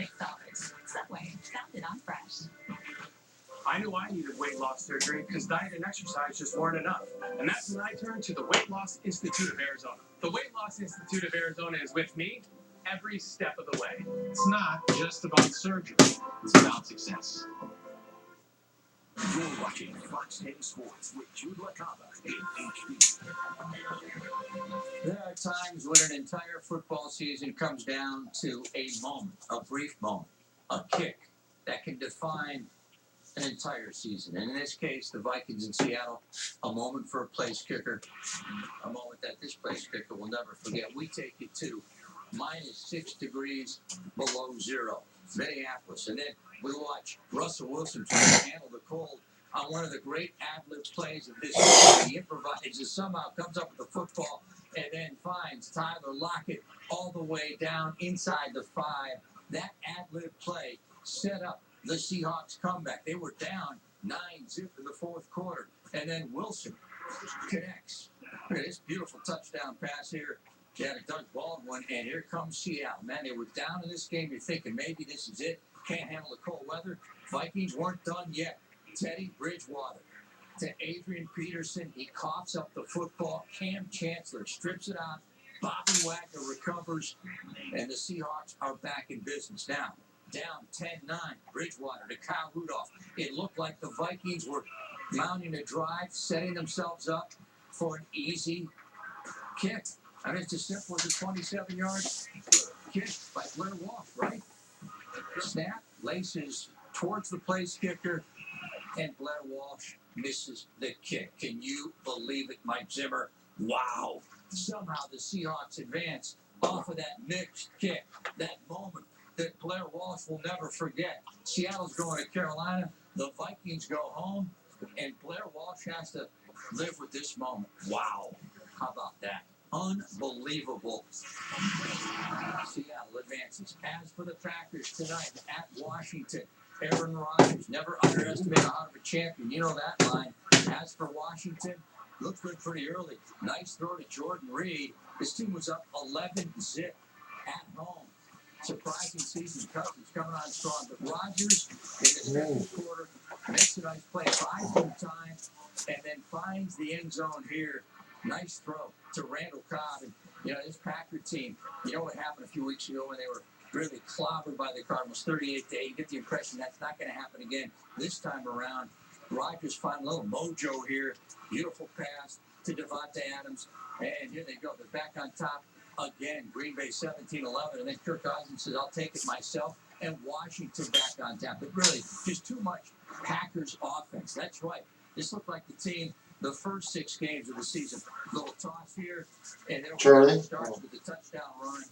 $6. Subway, found it on Fresh. I knew I needed weight loss surgery because diet and exercise just weren't enough. And that's when I turned to the Weight Loss Institute of Arizona. The Weight Loss Institute of Arizona is with me every step of the way. It's not just about surgery, it's about success. You're watching Fox 10 Sports with Jude LaCava in HD. There are times when an entire football season comes down to a moment, a brief moment, a kick that can define an entire season. And in this case, the Vikings in Seattle, a moment for a place kicker, a moment that this place kicker will never forget. We take it to -6 degrees below zero, Minneapolis. And then we watch Russell Wilson try to handle the cold on one of the great ad-lib plays of this season. He improvises, somehow comes up with the football, and then finds Tyler Lockett all the way down inside the 5. That ad-lib play set up the Seahawks comeback. They were down 9-zip in the fourth quarter, and then Wilson connects. Look at this beautiful touchdown pass here. Yeah, to Doug Baldwin, and here comes Seattle. Man, they were down in this game. You're thinking maybe this is it. Can't handle the cold weather. Vikings weren't done yet. Teddy Bridgewater to Adrian Peterson. He coughs up the football. Cam Chancellor strips it out. Bobby Wagner recovers, and the Seahawks are back in business now. Down 10-9, Bridgewater to Kyle Rudolph. It looked like the Vikings were mounting a drive, setting themselves up for an easy kick. I mean, it's as simple as a 27-yard kick by Blair Walsh, right? Snap, laces towards the place kicker, and Blair Walsh misses the kick. Can you believe it, Mike Zimmer? Wow. Somehow the Seahawks advance off of that mixed kick, that moment that Blair Walsh will never forget. Seattle's going to Carolina, the Vikings go home, and Blair Walsh has to live with this moment. Wow. How about that? Unbelievable. Seattle advances. As for the Packers tonight at Washington, Aaron Rodgers, never underestimate a heart of a champion. You know that line. As for Washington, looked good pretty early. Nice throw to Jordan Reed. This team was up 11-zip at home. Surprising season. Cousins coming on strong. But Rodgers in the second quarter makes a nice play, buys some time, and then finds the end zone here. Nice throw to Randall Cobb. And, you know, this Packer team, you know what happened a few weeks ago when they were really clobbered by the Cardinals, 38-8. You get the impression that's not going to happen again this time around. Rodgers finds a little mojo here. Beautiful pass to Devontae Adams. And here they go. They're back on top again. Green Bay 17-11. And then Kirk Cousins says, I'll take it myself. And Washington back on top. But really, just too much Packers offense. That's right. This looked like the team the first 6 games of the season. Little toss here. And then Charlie starts with the touchdown run.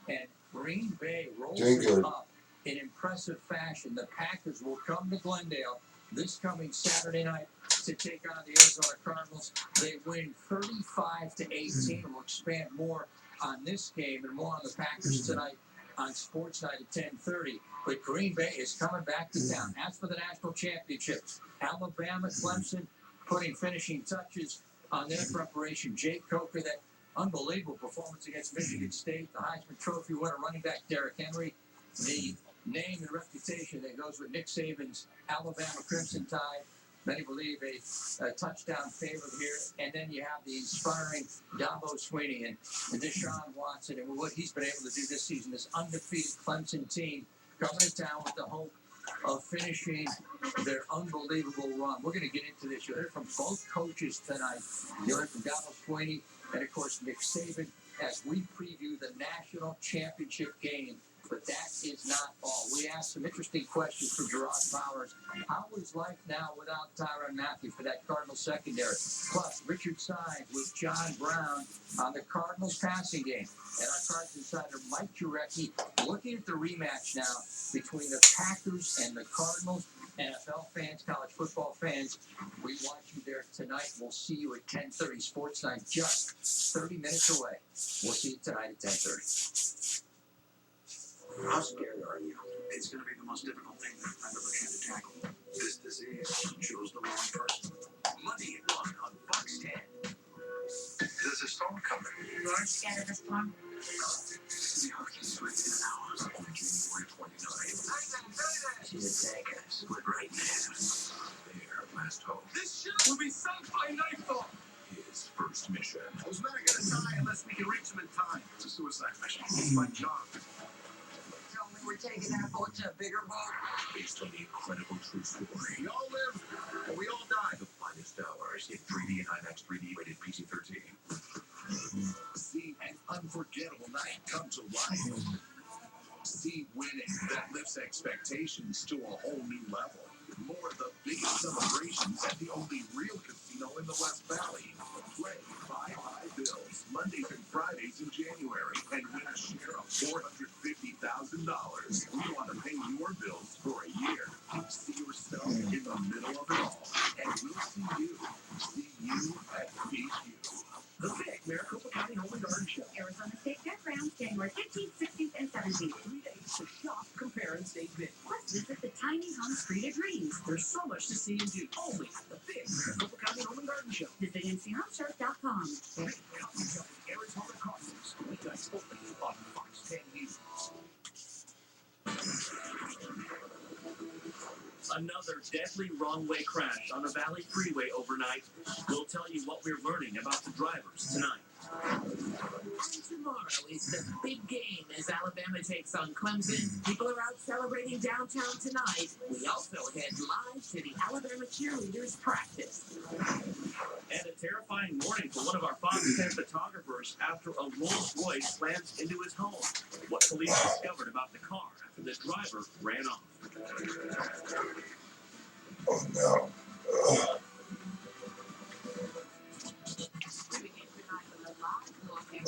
And Green Bay rolls it up in impressive fashion. The Packers will come to Glendale this coming Saturday night to take on the Arizona Cardinals. They win 35-18. We'll expand more on this game and more on the Packers tonight on Sports Night at 10:30. But Green Bay is coming back to town. As for the national championship, Alabama, Clemson putting finishing touches on their preparation. Jake Coker, that unbelievable performance against Michigan State, the Heisman Trophy winner, running back Derrick Henry, the name and reputation that goes with Nick Saban's Alabama Crimson Tide. Many believe a touchdown favorite here. And then you have the inspiring Dabo Swinney and Deshaun Watson and what he's been able to do this season, this undefeated Clemson team coming to town with the hope of finishing their unbelievable run. We're going to get into this. You'll hear from both coaches tonight. You'll hear from Dabo Swinney and, of course, Nick Saban as we preview the national championship game. But that is not all. We asked some interesting questions for Gerard Powers. How is life now without Tyrann Mathieu for that Cardinals secondary? Plus, Richard Sines with John Brown on the Cardinals passing game. And our Cardinals insider Mike Jurecki looking at the rematch now between the Packers and the Cardinals. NFL fans, college football fans, we watch you there tonight. We'll see you at 10:30 Sports Night, just 30 minutes away. We'll see you tonight at 10:30. How scared are you? It's going to be the most difficult thing I've ever had to tackle. This disease chose the wrong person. Money on Fox 10. There's a storm coming. You are scared of the storm? The Seahawks within an hour on January 29th. the tankers, but right now, their last hope. This ship will be sunk by nightfall. His first mission. Those men are gonna die unless we can reach them in time. It's a suicide mission. It's my job. Tell me we're taking that boat to a bigger boat. Based on the incredible true story. We all live, and we all die. The finest hours in 3D and IMAX 3D rated PG-13. See an unforgettable night come to life. See winning that lifts expectations to a whole new level. More of the biggest celebrations at the only real casino in the West Valley. Play Buy High Bills Mondays and Fridays in January and win a share of $450,000. We want to pay your bills for a year. See yourself in the middle of it all, and we'll see you. See you at BQ. The Big Maricopa County Home and Garden Show. Arizona State Fairgrounds, January 15th, 16th, and 17th. 3 days to shop, compare, and stay big. Plus, visit the tiny home Street of Dreams. There's so much to see and do. Only at the Big Maricopa County Home and Garden Show. Visit nchomeshow.com. Big County Show, Arizona Cardinals. Weeknights only on Fox 10 News. Another deadly wrong-way crash on the Valley Freeway overnight. We'll tell you what we're learning about the drivers tonight. Tomorrow is the big game as Alabama takes on Clemson. People are out celebrating downtown tonight. We also head live to the Alabama cheerleaders practice. And a terrifying morning for one of our Fox 10 photographers after a Rolls Royce slams into his home. What police discovered about the car after the driver ran off. Oh no. We begin tonight with a live look at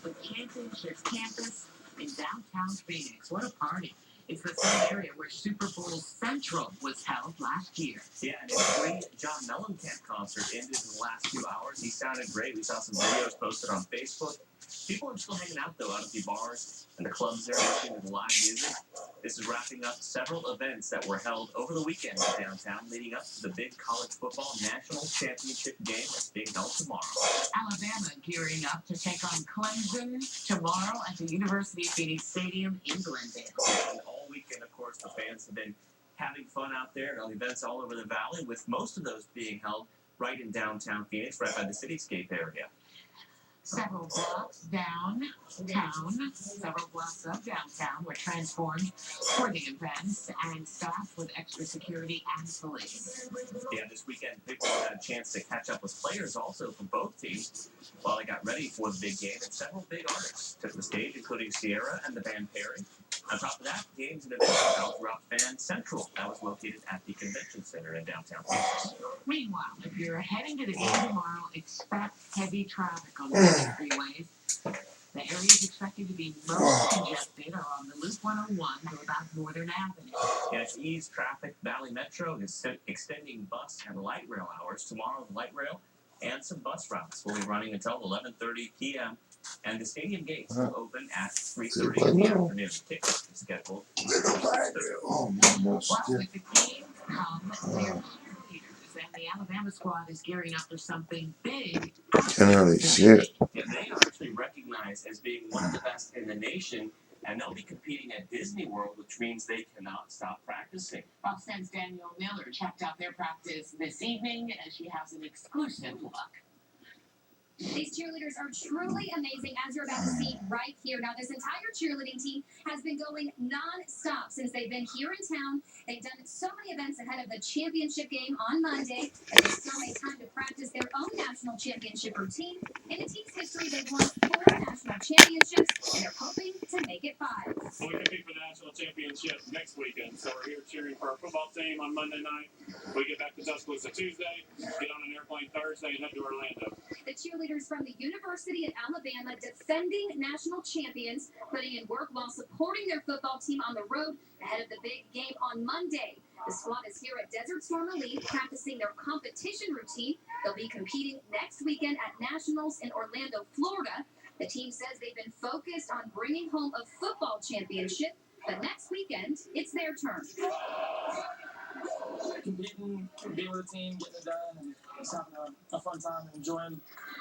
the Championships campus in downtown Phoenix. What a party. It's the same area where Super Bowl Central was held last year. Yeah, and his free John Mellencamp concert ended in the last few hours. He sounded great. We saw some videos posted on Facebook. People are still hanging out, though, out at the bars and the clubs there listening to the live music. This is wrapping up several events that were held over the weekend in downtown, leading up to the big college football national championship game that's being held tomorrow. Alabama gearing up to take on Clemson tomorrow at the University of Phoenix Stadium in Glendale. And all weekend, of course, the fans have been having fun out there at events all over the valley, with most of those being held right in downtown Phoenix, right by the cityscape area. Several blocks several blocks of downtown were transformed for the events and staffed with extra security and police. Yeah, this weekend, people had a chance to catch up with players also from both teams while they got ready for the big game, and several big artists took the stage, including Sierra and the band Perry. On top of that, games and events were held throughout Fan Central, that was located at the Convention Center in downtown Phoenix. Meanwhile, if you're heading to the game tomorrow, expect heavy traffic on the freeways. The areas expected to be most congested are on the Loop 101 to about Northern Avenue. And to ease traffic, Valley Metro is extending bus and light rail hours. Tomorrow, the light rail and some bus routes will be running until 11:30 p.m. And the stadium gates will open at 3:30 in the afternoon. Tickets are scheduled. Oh, almost. Well, with the game come their cheerleaders, and the Alabama squad is gearing up for something big. Can't hardly see it. And they are actually recognized as being one of the best in the nation, and they'll be competing at Disney World, which means they cannot stop practicing. Fox 10's Danielle Miller checked out their practice this evening, and she has an exclusive look. These cheerleaders are truly amazing, as you're about to see right here. Now, this entire cheerleading team has been going non-stop since they've been here in town. They've done so many events ahead of the championship game on Monday, and they still make time to practice their own national championship routine. In the team's history, they've won 4 national championships, and they're hoping to make it 5. Well, we compete for the national championship next weekend, so we're here cheering for our football team on Monday night. We get back to Tuscaloosa Tuesday, get on an airplane Thursday, and head to Orlando. The cheerleaders from the University of Alabama, defending national champions, putting in work while supporting their football team on the road ahead of the big game on Monday. The squad is here at Desert Storm Elite, practicing their competition routine. They'll be competing next weekend at Nationals in Orlando, Florida. The team says they've been focused on bringing home a football championship, but next weekend, it's their turn. Competing, being with the team, getting it done, and just having a fun time and enjoying,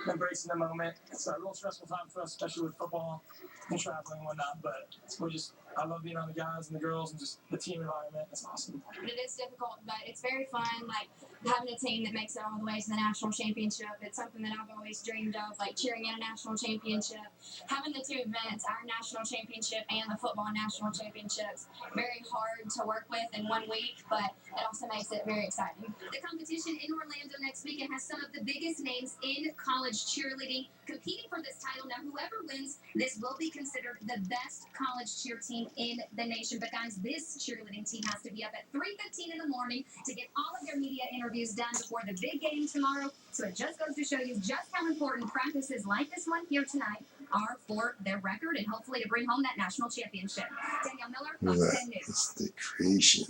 embracing the moment. It's a real stressful time for us, especially with football and traveling and whatnot, but we're just I love being on the guys and the girls and just the team environment. It's awesome. It is difficult, but it's very fun. Like having a team that makes it all the way to the national championship. It's something that I've always dreamed of, like cheering in a national championship. Having the two events, our national championship and the football national championships, very hard to work with in 1 week, but it also makes it very exciting. The competition in Orlando next weekend has some of the biggest names in college cheerleading competing for this title. Now, whoever wins, this will be considered the best college cheer team in the nation. But guys, this cheerleading team has to be up at 3:15 in the morning to get all of their media interviews done before the big game tomorrow. So it just goes to show you just how important practices like this one here tonight are for their record and hopefully to bring home that national championship. Danielle Miller, Fox 10 News. It's the creation.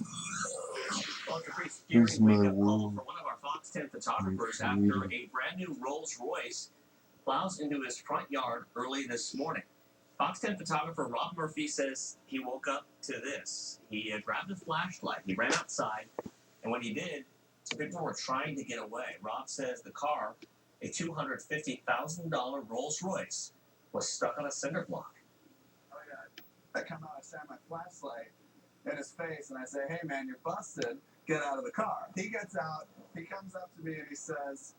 Well, it's a pretty Here's scary my wake-up call world. for one of our Fox 10 photographers after a brand new Rolls Royce plows into his front yard early this morning. Fox 10 photographer Rob Murphy says he woke up to this. He grabbed a flashlight, he ran outside, and when he did, some people were trying to get away. Rob says the car, a $250,000 Rolls Royce, was stuck on a cinder block. I come out, I shine my flashlight in his face, and I say, "Hey man, you're busted. Get out of the car." He gets out, he comes up to me, and he says,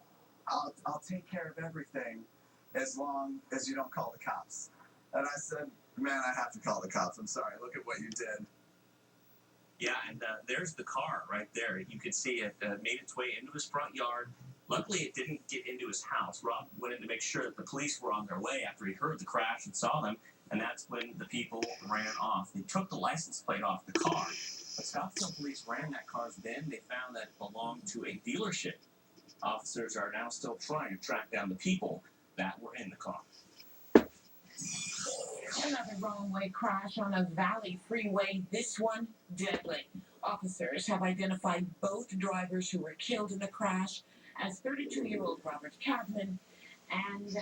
I'll take care of everything as long as you don't call the cops. And I said, "Man, I have to call the cops. I'm sorry. Look at what you did." Yeah, and there's the car right there. You could see it made its way into his front yard. Luckily, it didn't get into his house. Rob went in to make sure that the police were on their way after he heard the crash and saw them, and that's when the people ran off. They took the license plate off the car, but Scottsdale police ran that car's VIN. They found that it belonged to a dealership. Officers are now still trying to track down the people that were in the car. Another wrong-way crash on a Valley freeway, this one deadly. Officers have identified both drivers who were killed in the crash as 32-year-old Robert Cadman and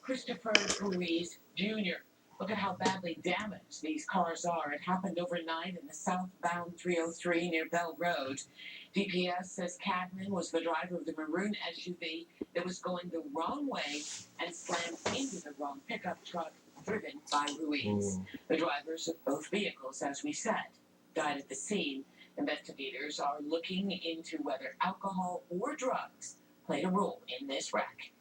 Christopher Ruiz Jr. Look at how badly damaged these cars are. It happened overnight in the southbound 303 near Bell Road. DPS says Cadman was the driver of the maroon SUV that was going the wrong way and slammed into the wrong pickup truck driven by Ruiz. The drivers of both vehicles, as we said, died at the scene. Investigators are looking into whether alcohol or drugs played a role in this wreck.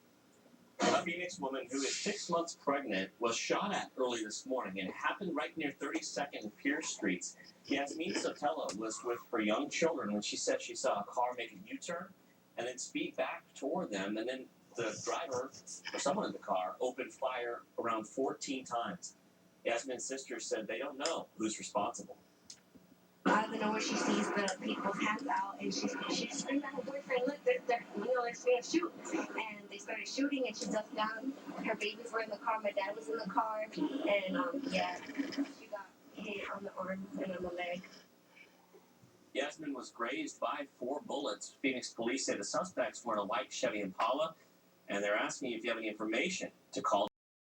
A Phoenix woman who is 6 months pregnant was shot at early this morning, and it happened right near 32nd and Pierce Streets. Yasmin Sotelo was with her young children when she said she saw a car make a U-turn and then speed back toward them, and then the driver, or someone in the car, opened fire around 14 times. Yasmin's sister said they don't know who's responsible. Out of nowhere, she sees the people's hands out, and she screamed at her boyfriend, "Look, they're gonna shoot!" And they started shooting, and she ducked down. Her babies were in the car. My dad was in the car, and yeah, she got hit on the arm and on the leg. Yasmin was grazed by 4 bullets. Phoenix police say the suspects were in a white Chevy Impala, and they're asking you if you have any information to call